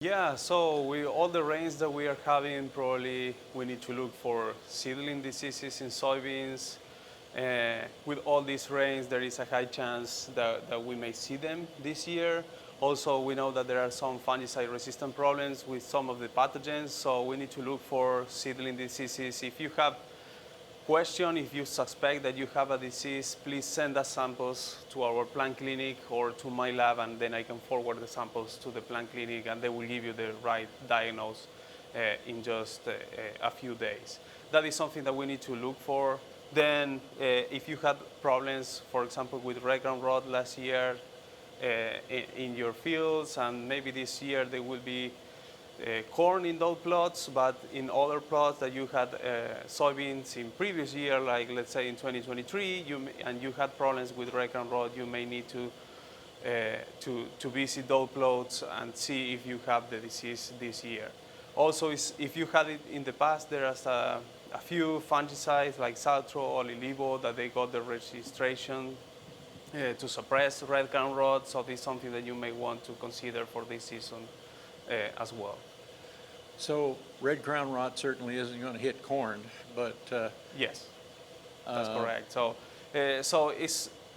Yeah, so with all the rains that we are having, probably we need to look for seedling diseases in soybeans. With all these rains, there is a high chance that we may see them this year. Also, we know that there are some fungicide-resistant problems with some of the pathogens, so we need to look for seedling diseases. If you have question, if you suspect that you have a disease, please send us samples to our plant clinic or to my lab, and then I can forward the samples to the plant clinic, and they will give you the right diagnosis in just a few days. That is something that we need to look for. Then, if you had problems, for example, with red ground rot last year in your fields, and maybe this year there will be corn in those plots, but in other plots that you had soybeans in previous year, like let's say in 2023, and you had problems with red ground rot, you may need to visit those plots and see if you have the disease this year. Also, if you had it in the past, there is a few fungicides like Saltro or Lilivo that they got the registration to suppress red ground rot, so this is something that you may want to consider for this season as well. So red ground rot certainly isn't going to hit corn, but yes, that's correct. So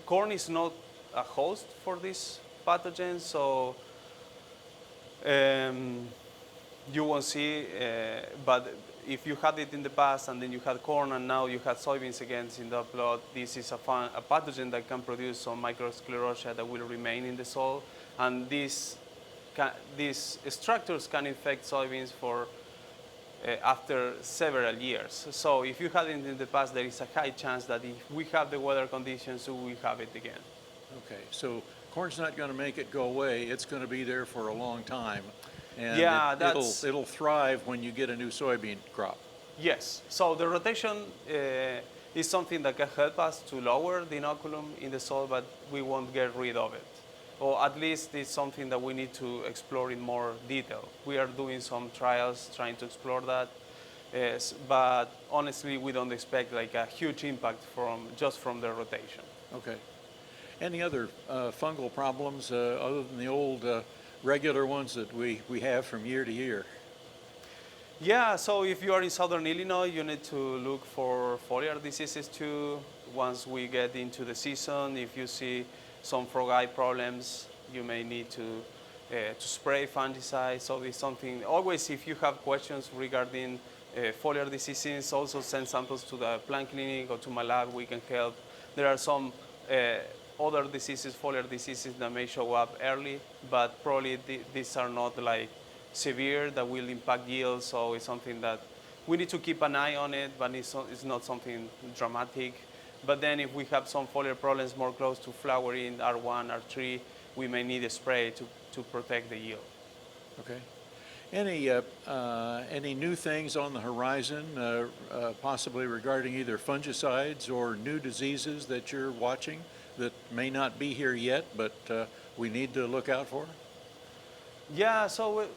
corn is not a host for this pathogen, so you won't see. But if you had it in the past and then you had corn and now you had soybeans again in the plot, this is a pathogen that can produce some microsclerotia that will remain in the soil, and these structures can infect soybeans for after several years. So if you had it in the past, there is a high chance that if we have the weather conditions, we will have it again. Okay, so corn's not going to make it go away. It's going to be there for a long time, and yeah, it'll thrive when you get a new soybean crop. Yes. So the rotation is something that can help us to lower the inoculum in the soil, but we won't get rid of it. Or at least it's something that we need to explore in more detail. We are doing some trials trying to explore that, but honestly, we don't expect like a huge impact just from the rotation. Okay. Any other fungal problems other than the old regular ones that we have from year to year? Yeah, so if you are in southern Illinois, you need to look for foliar diseases too. Once we get into the season, if you see some frog eye problems, you may need to spray fungicide. So it's something, always if you have questions regarding foliar diseases, also send samples to the plant clinic or to my lab, we can help. There are some other diseases, foliar diseases that may show up early, but probably these are not like severe that will impact yield, so it's something that we need to keep an eye on it, but it's not something dramatic. But then if we have some foliar problems more close to flowering, R1, R3, we may need a spray to protect the yield. Okay. Any new things on the horizon, possibly regarding either fungicides or new diseases that you're watching that may not be here yet, but we need to look out for? Yeah, so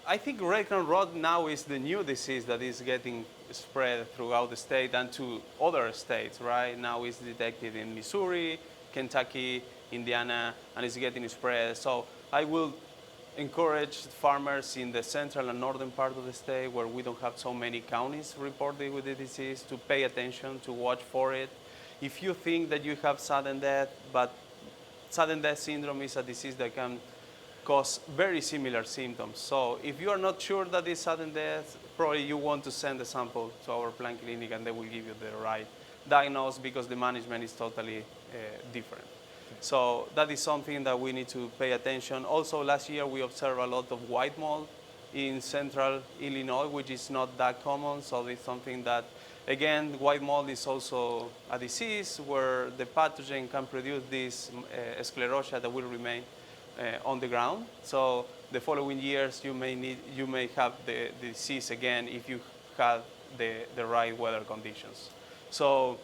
I think red ground rot now is the new disease that is getting spread throughout the state and to other states, right? Now it's detected in Missouri, Kentucky, Indiana, and it's getting spread. So I will encourage farmers in the central and northern part of the state where we don't have so many counties reported with the disease to pay attention, to watch for it. If you think that you have sudden death, but sudden death syndrome is a disease that can cause very similar symptoms. So if you are not sure that it's sudden death, probably you want to send a sample to our plant clinic and they will give you the right diagnosis because the management is totally different. Okay. So that is something that we need to pay attention. Also, last year we observed a lot of white mold in central Illinois, which is not that common. So it's something that, again, white mold is also a disease where the pathogen can produce this sclerotia that will remain on the ground. So the following years you may have the disease again if you have the right weather conditions. So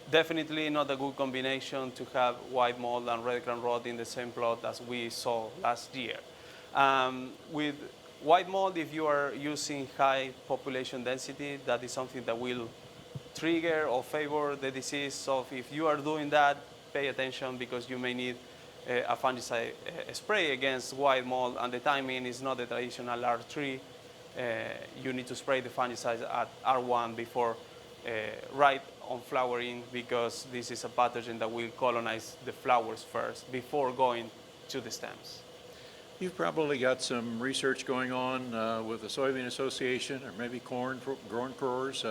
definitely not a good combination to have white mold and red ground rot in the same plot as we saw last year. With white mold, if you are using high population density, that is something that will trigger or favor the disease. So if you are doing that, pay attention because you may need a fungicide spray against white mold, and the timing is not the traditional R3. You need to spray the fungicide at R1 before right on flowering, because this is a pathogen that will colonize the flowers first before going to the stems. You've probably got some research going on with the Soybean Association, or maybe corn growers.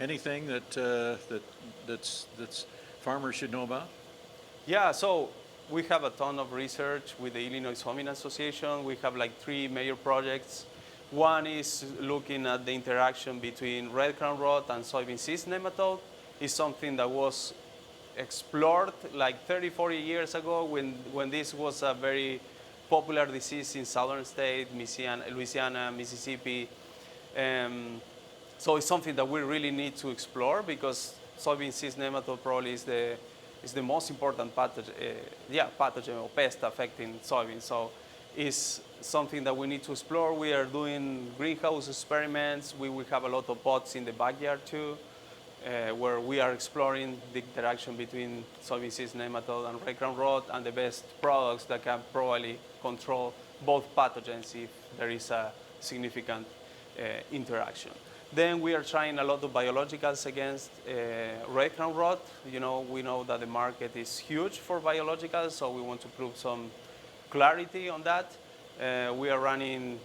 Anything that's farmers should know about? Yeah, so we have a ton of research with the Illinois Soybean Association. We have like 3 major projects. One is looking at the interaction between red crown rot and soybean cyst nematode. It's something that was explored like 30, 40 years ago when this was a very popular disease in southern states, Louisiana, Mississippi. So it's something that we really need to explore, because soybean cyst nematode probably is the most important pathogen or pest affecting soybeans. So it's something that we need to explore. We are doing greenhouse experiments. We will have a lot of pots in the backyard too, where we are exploring the interaction between soybean cyst nematode and red crown rot, and the best products that can probably control both pathogens if there is a significant interaction. Then we are trying a lot of biologicals against red crown rot. You know, we know that the market is huge for biologicals, so we want to prove some clarity on that. We are running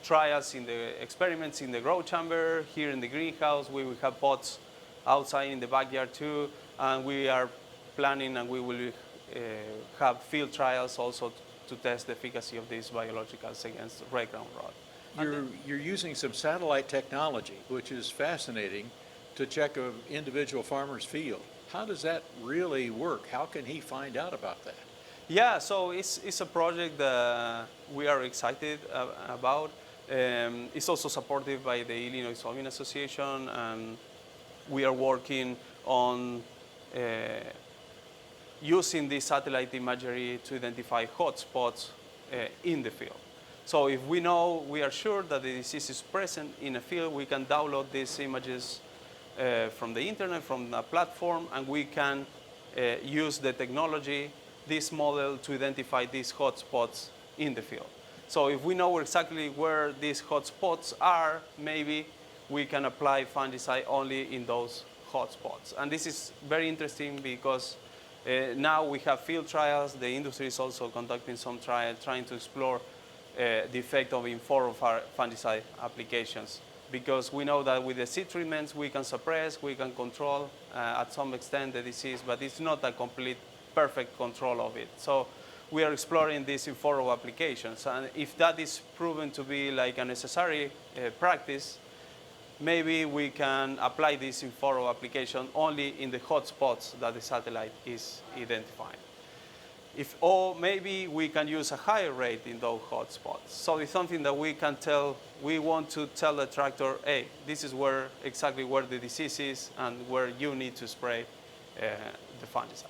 trials in the experiments in the grow chamber, here in the greenhouse. We will have pots outside in the backyard too, and we are planning, and we will have field trials also to test the efficacy of these biologicals against red crown rot. You're using some satellite technology, which is fascinating, to check an individual farmer's field. How does that really work? How can he find out about that? Yeah, so it's a project that we are excited about. It's also supported by the Illinois Soybean Association, and we are working on using this satellite imagery to identify hotspots in the field. So if we know, we are sure that the disease is present in a field, we can download these images from the internet, from the platform, and we can use the technology, this model, to identify these hotspots in the field. So if we know exactly where these hotspots are, maybe we can apply fungicide only in those hotspots. And this is very interesting because now we have field trials. The industry is also conducting some trials, trying to explore the effect of in-furrow fungicide applications, because we know that with the seed treatments we can suppress, we can control at some extent the disease, but it's not a complete perfect control of it. So we are exploring these in-furrow applications, and if that is proven to be like a necessary practice, maybe we can apply this in-furrow application only in the hotspots that the satellite is identifying. Or maybe we can use a higher rate in those hotspots. So it's something that we can tell, we want to tell the tractor, hey, this is exactly where the disease is and where you need to spray the fungicide.